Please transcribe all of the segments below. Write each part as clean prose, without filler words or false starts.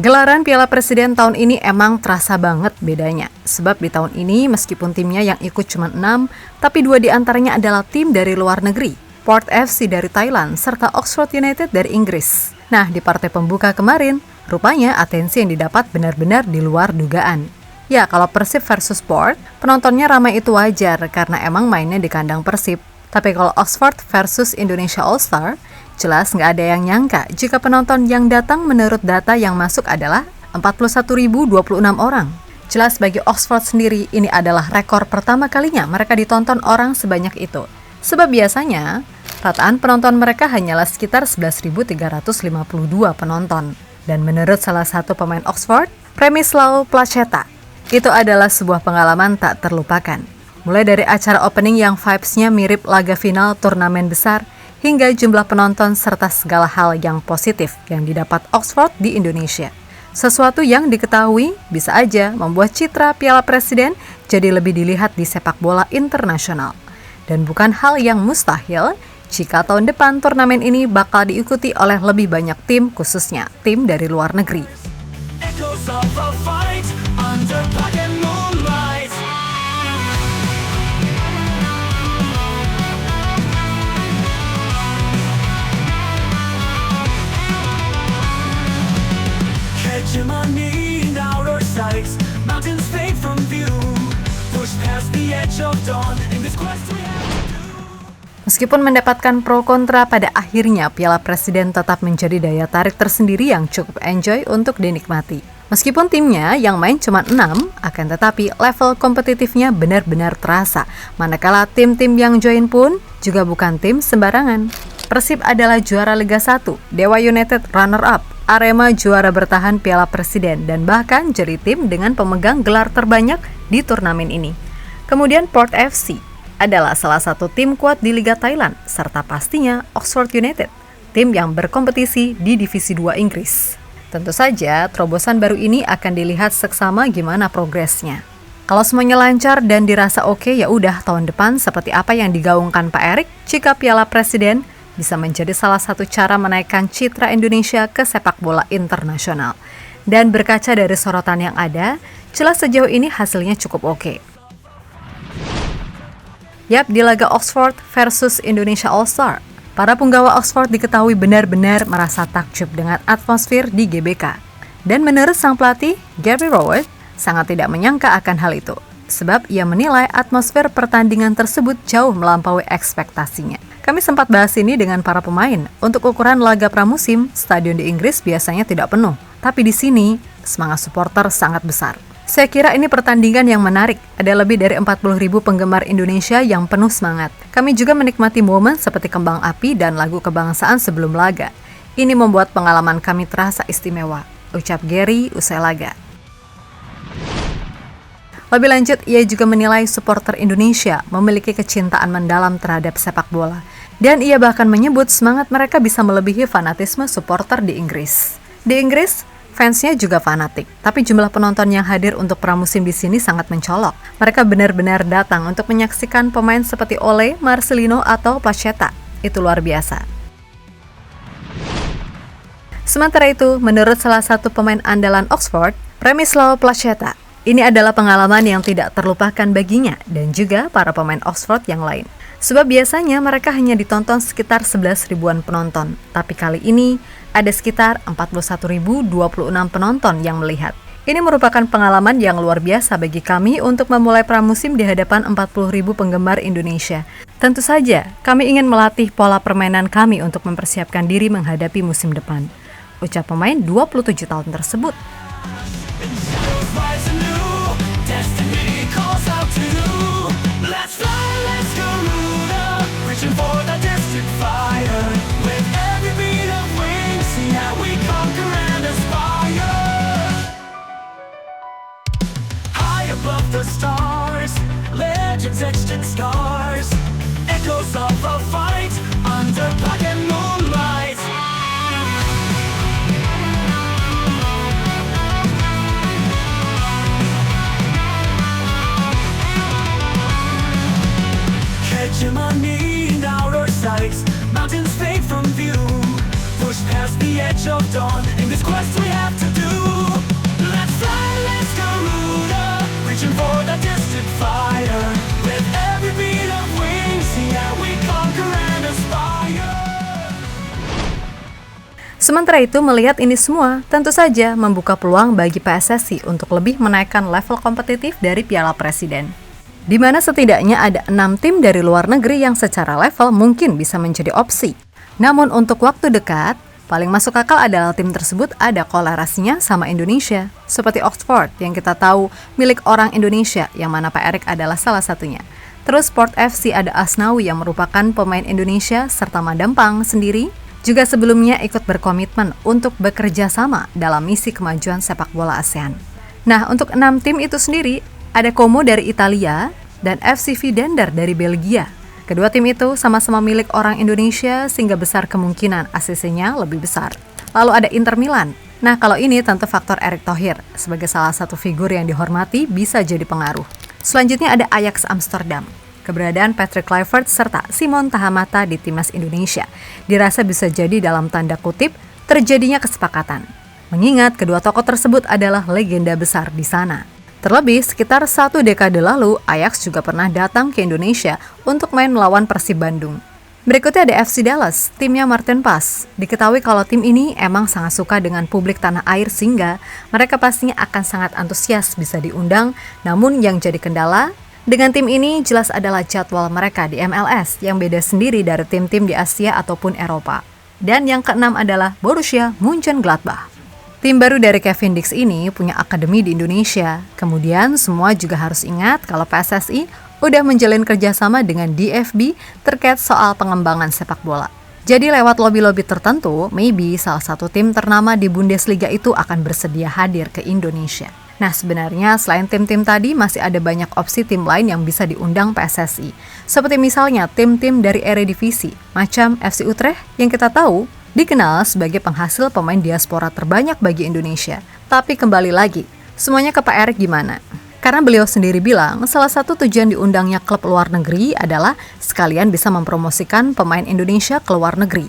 Gelaran Piala Presiden tahun ini emang terasa banget bedanya. Sebab di tahun ini meskipun timnya yang ikut cuma 6, tapi 2 diantaranya adalah tim dari luar negeri. Port FC dari Thailand, serta Oxford United dari Inggris. Nah, di partai pembuka kemarin, rupanya atensi yang didapat benar-benar di luar dugaan. Ya, kalau Persib versus Port, penontonnya ramai itu wajar karena emang mainnya di kandang Persib. Tapi kalau Oxford versus Indonesia All-Star, jelas nggak ada yang nyangka jika penonton yang datang menurut data yang masuk adalah 41.026 orang. Jelas bagi Oxford sendiri ini adalah rekor pertama kalinya mereka ditonton orang sebanyak itu. Sebab biasanya, rataan penonton mereka hanyalah sekitar 11.352 penonton. Dan menurut salah satu pemain Oxford, Przemysław Placheta, itu adalah sebuah pengalaman tak terlupakan. Mulai dari acara opening yang vibes-nya mirip laga final turnamen besar, hingga jumlah penonton serta segala hal yang positif yang didapat Oxford di Indonesia. Sesuatu yang diketahui bisa aja membuat citra Piala Presiden jadi lebih dilihat di sepak bola internasional. Dan bukan hal yang mustahil jika tahun depan turnamen ini bakal diikuti oleh lebih banyak tim, khususnya tim dari luar negeri. Meskipun mendapatkan pro kontra, pada akhirnya Piala Presiden tetap menjadi daya tarik tersendiri yang cukup enjoy untuk dinikmati. Meskipun timnya yang main cuma 6, akan tetapi level kompetitifnya benar-benar terasa. Manakala tim-tim yang join pun juga bukan tim sembarangan. Persib adalah juara Liga 1, Dewa United runner-up, Arema juara bertahan Piala Presiden, dan bahkan jadi tim dengan pemegang gelar terbanyak di turnamen ini. Kemudian Port FC adalah salah satu tim kuat di Liga Thailand, serta pastinya Oxford United, tim yang berkompetisi di Divisi 2 Inggris. Tentu saja, terobosan baru ini akan dilihat seksama gimana progresnya. Kalau semuanya lancar dan dirasa oke, ya udah tahun depan seperti apa yang digaungkan Pak Erik, jika Piala Presiden bisa menjadi salah satu cara menaikkan citra Indonesia ke sepak bola internasional. Dan berkaca dari sorotan yang ada, jelas sejauh ini hasilnya cukup oke. Yap, di laga Oxford versus Indonesia All-Star, para punggawa Oxford diketahui benar-benar merasa takjub dengan atmosfer di GBK. Dan menurut sang pelatih, Gary Rowett, sangat tidak menyangka akan hal itu. Sebab ia menilai atmosfer pertandingan tersebut jauh melampaui ekspektasinya. Kami sempat bahas ini dengan para pemain. Untuk ukuran laga pramusim, stadion di Inggris biasanya tidak penuh. Tapi di sini, semangat supporter sangat besar. Saya kira ini pertandingan yang menarik. Ada lebih dari 40.000 penggemar Indonesia yang penuh semangat. Kami juga menikmati momen seperti kembang api dan lagu kebangsaan sebelum laga. Ini membuat pengalaman kami terasa istimewa, ucap Gary usai laga. Lebih lanjut, ia juga menilai supporter Indonesia memiliki kecintaan mendalam terhadap sepak bola. Dan ia bahkan menyebut semangat mereka bisa melebihi fanatisme supporter di Inggris. Di Inggris, fansnya juga fanatik, tapi jumlah penonton yang hadir untuk pramusim di sini sangat mencolok. Mereka benar-benar datang untuk menyaksikan pemain seperti Ole, Marcelino, atau Placheta. Itu luar biasa. Sementara itu, menurut salah satu pemain andalan Oxford, Przemysław Placheta, ini adalah pengalaman yang tidak terlupakan baginya dan juga para pemain Oxford yang lain. Sebab biasanya mereka hanya ditonton sekitar 11 ribuan penonton, tapi kali ini ada sekitar 41.026 penonton yang melihat. Ini merupakan pengalaman yang luar biasa bagi kami untuk memulai pramusim di hadapan 40.000 penggemar Indonesia. Tentu saja, kami ingin melatih pola permainan kami untuk mempersiapkan diri menghadapi musim depan, ucap pemain 27 tahun tersebut. The stars, legends etched in scars, echoes of a fight under black and moonlight. Hegemony in outer sights, mountains fade from view, push past the edge of dawn in this quest we have to do. fighter. With every beat of wings, yeah, we conquer and aspire. Sementara itu, melihat ini semua, tentu saja membuka peluang bagi PSSI untuk lebih menaikkan level kompetitif dari Piala Presiden. Di mana setidaknya ada 6 tim dari luar negeri yang secara level mungkin bisa menjadi opsi. Namun untuk waktu dekat, paling masuk akal adalah tim tersebut ada kolerasinya sama Indonesia, seperti Oxford yang kita tahu milik orang Indonesia, yang mana Pak Erik adalah salah satunya. Terus Port FC ada Asnawi yang merupakan pemain Indonesia, serta Madampang sendiri juga sebelumnya ikut berkomitmen untuk bekerja sama dalam misi kemajuan sepak bola ASEAN. Nah, untuk 6 tim itu sendiri, ada Como dari Italia dan FC Vidender dari Belgia. Kedua tim itu sama-sama milik orang Indonesia sehingga besar kemungkinan ACC-nya lebih besar. Lalu ada Inter Milan. Nah, kalau ini tentu faktor Erick Thohir sebagai salah satu figur yang dihormati bisa jadi pengaruh. Selanjutnya ada Ajax Amsterdam. Keberadaan Patrick Kluivert serta Simon Tahamata di timnas Indonesia dirasa bisa jadi dalam tanda kutip terjadinya kesepakatan. Mengingat kedua tokoh tersebut adalah legenda besar di sana. Terlebih, sekitar 1 dekade lalu, Ajax juga pernah datang ke Indonesia untuk main melawan Persib Bandung. Berikutnya ada FC Dallas, timnya Martin Paes. Diketahui kalau tim ini emang sangat suka dengan publik tanah air sehingga mereka pastinya akan sangat antusias bisa diundang. Namun yang jadi kendala, dengan tim ini jelas adalah jadwal mereka di MLS yang beda sendiri dari tim-tim di Asia ataupun Eropa. Dan yang keenam adalah Borussia Mönchengladbach. Tim baru dari Kevin Dix ini punya akademi di Indonesia. Kemudian semua juga harus ingat kalau PSSI udah menjalin kerjasama dengan DFB terkait soal pengembangan sepak bola. Jadi lewat lobby-lobby tertentu, maybe salah satu tim ternama di Bundesliga itu akan bersedia hadir ke Indonesia. Nah, sebenarnya selain tim-tim tadi masih ada banyak opsi tim lain yang bisa diundang PSSI. Seperti misalnya tim-tim dari Eredivisie, macam FC Utrecht yang kita tahu dikenal sebagai penghasil pemain diaspora terbanyak bagi Indonesia. Tapi kembali lagi, semuanya ke Pak Erik gimana? Karena beliau sendiri bilang, salah satu tujuan diundangnya klub luar negeri adalah sekalian bisa mempromosikan pemain Indonesia ke luar negeri.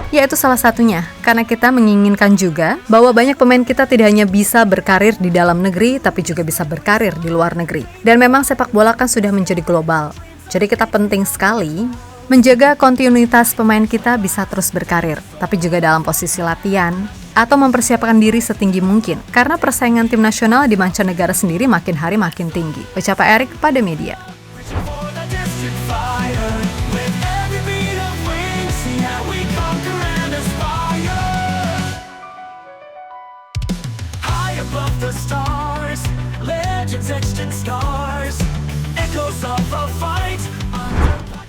Yaitu salah satunya, karena kita menginginkan juga bahwa banyak pemain kita tidak hanya bisa berkarir di dalam negeri, tapi juga bisa berkarir di luar negeri. Dan memang sepak bola kan sudah menjadi global. Jadi kita penting sekali menjaga kontinuitas pemain kita bisa terus berkarir, tapi juga dalam posisi latihan atau mempersiapkan diri setinggi mungkin, karena persaingan tim nasional di mancanegara sendiri makin hari makin tinggi. Ucap Pak Erik pada media.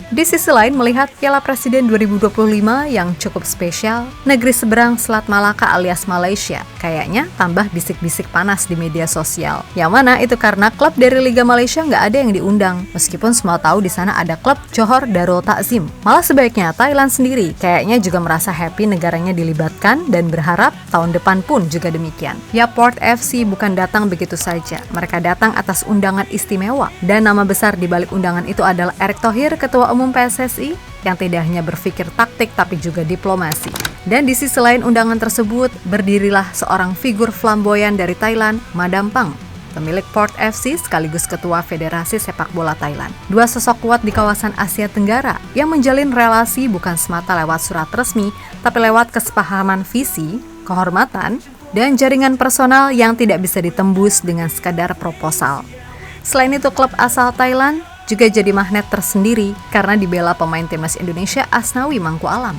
Di sisi lain, melihat Piala Presiden 2025 yang cukup spesial, negeri seberang Selat Malaka alias Malaysia kayaknya tambah bisik-bisik panas di media sosial. Yang mana itu karena klub dari Liga Malaysia nggak ada yang diundang, meskipun semua tahu di sana ada klub Johor Darul Takzim. Malah sebaiknya Thailand sendiri kayaknya juga merasa happy negaranya dilibatkan dan berharap tahun depan pun juga demikian. Ya, Port FC bukan datang begitu saja, mereka datang atas undangan istimewa, dan nama besar di balik undangan itu adalah Erick Thohir, Ketua Umum PSSI, yang tidak hanya berpikir taktik tapi juga diplomasi. Dan di sisi lain undangan tersebut berdirilah seorang figur flamboyan dari Thailand, Madampang, pemilik Port FC sekaligus Ketua Federasi Sepak Bola Thailand. Dua sosok kuat di kawasan Asia Tenggara yang menjalin relasi bukan semata lewat surat resmi, tapi lewat kesepahaman visi, kehormatan, dan jaringan personal yang tidak bisa ditembus dengan sekadar proposal. Selain itu, klub asal Thailand juga jadi magnet tersendiri karena dibela pemain timnas Indonesia Asnawi Mangku Alam.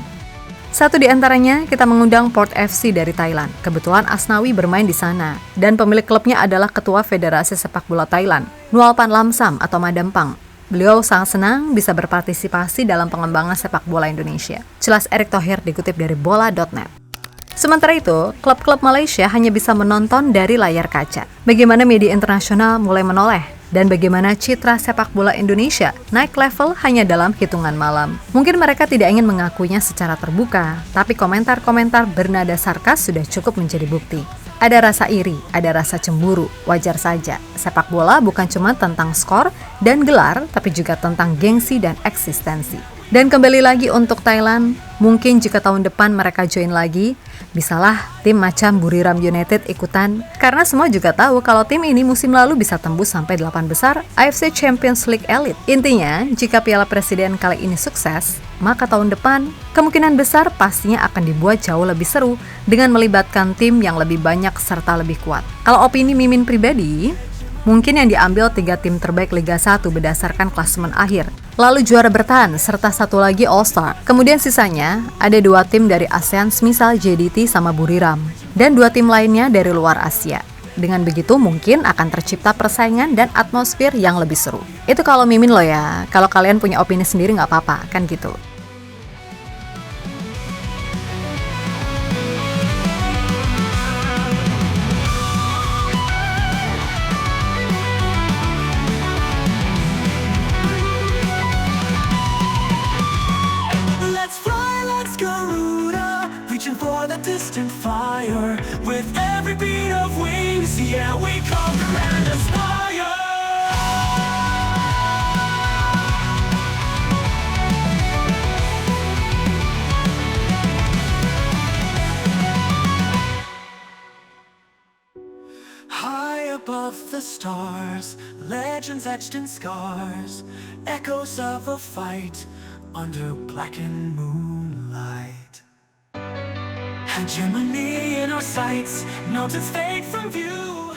Satu di antaranya kita mengundang Port FC dari Thailand. Kebetulan Asnawi bermain di sana dan pemilik klubnya adalah Ketua Federasi Sepak Bola Thailand, Nualpan Lamsam atau Madampang. Beliau sangat senang bisa berpartisipasi dalam pengembangan sepak bola Indonesia. Jelas Erick Thohir dikutip dari bola.net. Sementara itu, klub-klub Malaysia hanya bisa menonton dari layar kaca. Bagaimana media internasional mulai menoleh dan bagaimana citra sepak bola Indonesia naik level hanya dalam hitungan malam. Mungkin mereka tidak ingin mengakuinya secara terbuka, tapi komentar-komentar bernada sarkas sudah cukup menjadi bukti. Ada rasa iri, ada rasa cemburu, wajar saja. Sepak bola bukan cuma tentang skor dan gelar, tapi juga tentang gengsi dan eksistensi. Dan kembali lagi untuk Thailand, mungkin jika tahun depan mereka join lagi, bisalah tim macam Buriram United ikutan. Karena semua juga tahu kalau tim ini musim lalu bisa tembus sampai 8 besar AFC Champions League Elite. Intinya, jika Piala Presiden kali ini sukses, maka tahun depan kemungkinan besar pastinya akan dibuat jauh lebih seru dengan melibatkan tim yang lebih banyak serta lebih kuat. Kalau opini Mimin pribadi, mungkin yang diambil 3 tim terbaik Liga 1 berdasarkan klasemen akhir. Lalu juara bertahan, serta satu lagi All-Star. Kemudian sisanya, ada 2 tim dari ASEAN, misal JDT sama Buriram. Dan 2 tim lainnya dari luar Asia. Dengan begitu mungkin akan tercipta persaingan dan atmosfer yang lebih seru. Itu kalau Mimin loh ya, kalau kalian punya opini sendiri nggak apa-apa, kan gitu. Let's fly, let's Garuda, reaching for the distant fire. With every beat of wings, yeah, we conquer and aspire. High above the stars, legends etched in scars, echoes of a fight under blackened moonlight. Hegemony in our sights, mountains fade from view.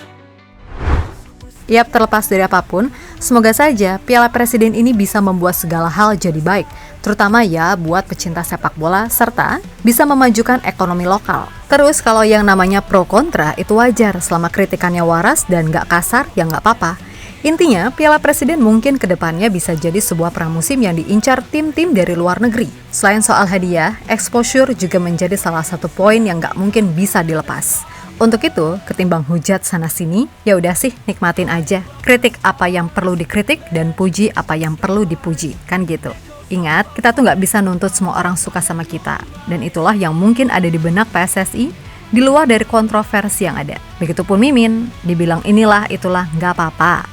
Yap, terlepas dari apapun, semoga saja Piala Presiden ini bisa membuat segala hal jadi baik, terutama ya buat pecinta sepak bola, serta bisa memajukan ekonomi lokal. Terus kalau yang namanya pro kontra itu wajar selama kritikannya waras dan gak kasar, ya gak apa-apa. Intinya, Piala Presiden mungkin kedepannya bisa jadi sebuah pramusim yang diincar tim-tim dari luar negeri. Selain soal hadiah, exposure juga menjadi salah satu poin yang gak mungkin bisa dilepas. Untuk itu, ketimbang hujat sana-sini, ya udah sih nikmatin aja. Kritik apa yang perlu dikritik dan puji apa yang perlu dipuji, kan gitu. Ingat, kita tuh gak bisa nuntut semua orang suka sama kita. Dan itulah yang mungkin ada di benak PSSI, di luar dari kontroversi yang ada. Begitupun Mimin, dibilang inilah itulah gak apa-apa.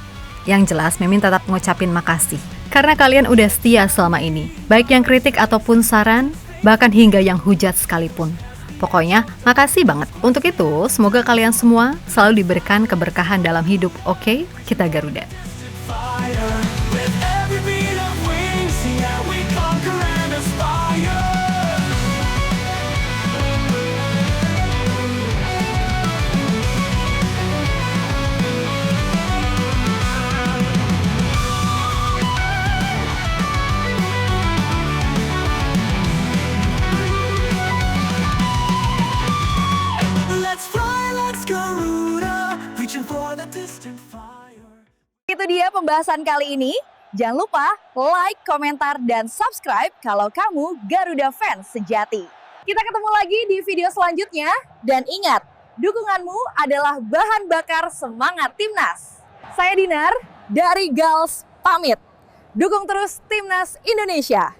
Yang jelas Mimin tetap ngucapin makasih karena kalian udah setia selama ini, baik yang kritik ataupun saran, bahkan hingga yang hujat sekalipun. Pokoknya makasih banget. Untuk itu, semoga kalian semua selalu diberikan keberkahan dalam hidup, oke? Kita Garuda. Fire, with every beat of wings, yeah, we conquer and aspire. Let's fly, let's Garuda, reaching for the distant fire. Itu dia pembahasan kali ini. Jangan lupa like, komentar, dan subscribe kalau kamu Garuda fans sejati. Kita ketemu lagi di video selanjutnya. Dan ingat, dukunganmu adalah bahan bakar semangat Timnas. Saya Dinar dari Gals pamit. Dukung terus Timnas Indonesia.